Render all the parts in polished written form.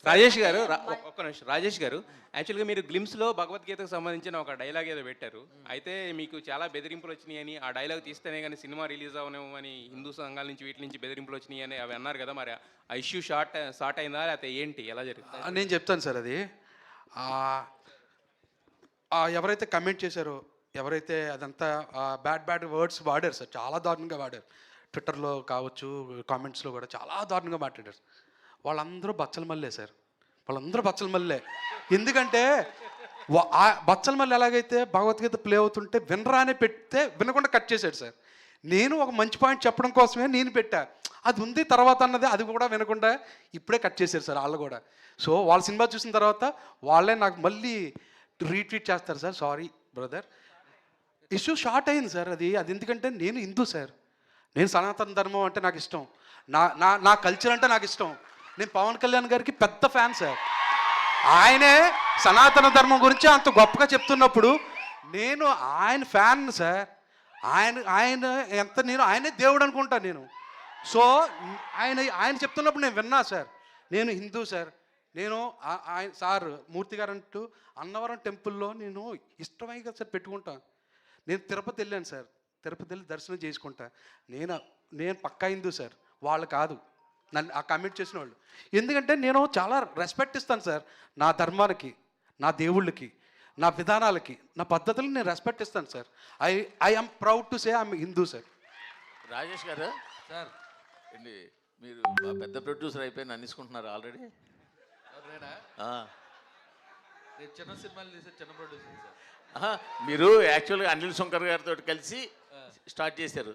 రాజేష్ గారు ఒక్క నిమిషం. రాజేష్ గారు, యాక్చువల్గా మీరు గ్లిమ్స్లో భగవద్గీతకు సంబంధించిన ఒక డైలాగ్ ఏదో పెట్టారు. అయితే మీకు చాలా బెదిరింపులు వచ్చినాయని, ఆ డైలాగ్ తీస్తేనే కానీ సినిమా రిలీజ్ అవనేమని హిందూ సంఘాల నుంచి వీటి నుంచి బెదిరింపులు వచ్చినాయని అవి అన్నారు కదా. మరి ఆ ఇష్యూ షార్ట్ అయిందా, లేకపోతే ఏంటి, ఎలా జరిగింది? నేను చెప్తాను సార్. అది ఎవరైతే కమెంట్ చేశారో, ఎవరైతే అదంతా బ్యాడ్ వర్డ్స్ వాడారు సార్, చాలా దారుణంగా వాడారు. ట్విట్టర్లో కావచ్చు, కామెంట్స్లో కూడా చాలా దారుణంగా మాట్లాడారు. వాళ్ళందరూ బచ్చల మల్లే సార్, వాళ్ళందరూ బచ్చల మల్లే. ఎందుకంటే బచ్చల మల్లె ఎలాగైతే భగవద్గీత ప్లే అవుతుంటే వినరానే పెడితే వినకుండా కట్ చేశాడు సార్. నేను ఒక మంచి పాయింట్ చెప్పడం కోసమే నేను పెట్టా, అది ఉంది తర్వాత అన్నది అది కూడా వినకుండా ఇప్పుడే కట్ చేశారు సార్ వాళ్ళు కూడా. సో వాళ్ళ సినిమా చూసిన తర్వాత వాళ్ళే నాకు మళ్ళీ రీట్వీట్ చేస్తారు sir, sorry brother, issue short అయింది సార్. అది ఎందుకంటే నేను హిందూ సార్, నేను సనాతన ధర్మం అంటే నాకు ఇష్టం, నా కల్చర్ అంటే నాకు ఇష్టం. నేను పవన్ కళ్యాణ్ గారికి పెద్ద ఫ్యాన్ సార్. ఆయనే సనాతన ధర్మం గురించి అంత గొప్పగా చెప్తున్నప్పుడు నేను ఆయన ఫ్యాన్ సార్. ఆయన నేను ఆయనే దేవుడు అనుకుంటాను నేను. సో ఆయన చెప్తున్నప్పుడు నేను విన్నా సార్. నేను హిందూ సార్. నేను ఆయన సార్ మూర్తి గారు అంటూ అన్నవరం టెంపుల్లో నేను ఇష్టమై కదా సార్ పెట్టుకుంటాను. నేను తిరుపతి వెళ్ళాను సార్, తిరుపతి వెళ్ళి దర్శనం చేసుకుంటా. నేను పక్కా హిందూ సార్, వాళ్ళు కాదు నన్ను ఆ కమెంట్ చేసిన వాళ్ళు. ఎందుకంటే నేను చాలా రెస్పెక్ట్ ఇస్తాను సార్ నా ధర్మానికి, నా దేవుళ్ళకి, నా విధానాలకి, నా పద్ధతులకు నేను రెస్పెక్ట్ ఇస్తాను sir. I am proud to say I'm Hindu sir. Rajesh గారు సార్, ఏంటి మీరు పెద్ద ప్రొడ్యూసర్ అయిపోయి అన్నిసుకుంటున్నారు ఆల్రెడీ? చిన్న సినిమాలు తీసే చిన్న ప్రొడ్యూసర్ సార్. మీరు యాక్చువల్గా అనిల్ శంకర్ గారితో కలిసి స్టార్ట్ చేశారు.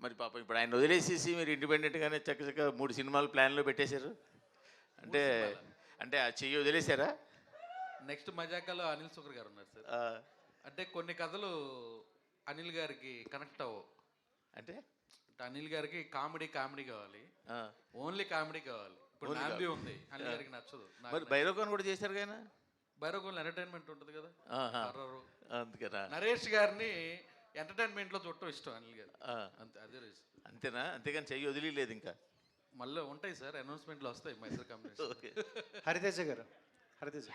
మరి పాపం ఇప్పుడు ఆయన వదిలేసేసి మీరు ఇండిపెండెంట్గానే చక్కగా 3 సినిమాలు ప్లాన్లో పెట్టేశారు. అంటే ఆ చెయ్యి వదిలేశారా? నెక్స్ట్ మజాకాలో అనిల్ శంకర్ గారు ఉన్నారు సార్. అంటే కొన్ని కథలు అనిల్ గారికి కనెక్ట్ అవ్వవు. అంటే అనిల్ గారికి కామెడీ కావాలి, ఓన్లీ కామెడీ కావాలి. ఇప్పుడు నాంది ఉంది, అనిల్ గారికి నచ్చదు. మరి భైరవన్ కూడా చేశారు కదా, భైరవన్ ఎంటర్టైన్మెంట్ ఉంటుంది కదా. అందుకేనా నరేష్ గారిని ఎంటర్టైన్మెంట్ లో చూడటం ఇష్టం అనిల్ గారు, అంతే, అదే రీజన్. అంతేనా? అంతేగాని చెయ్యి వదిలేదు ఇంకా. మళ్ళీ ఉంటాయి సార్, అనౌన్స్మెంట్లు వస్తాయి మైసూర్ కంపెనీ. హరితేజ గారు, హరితేజ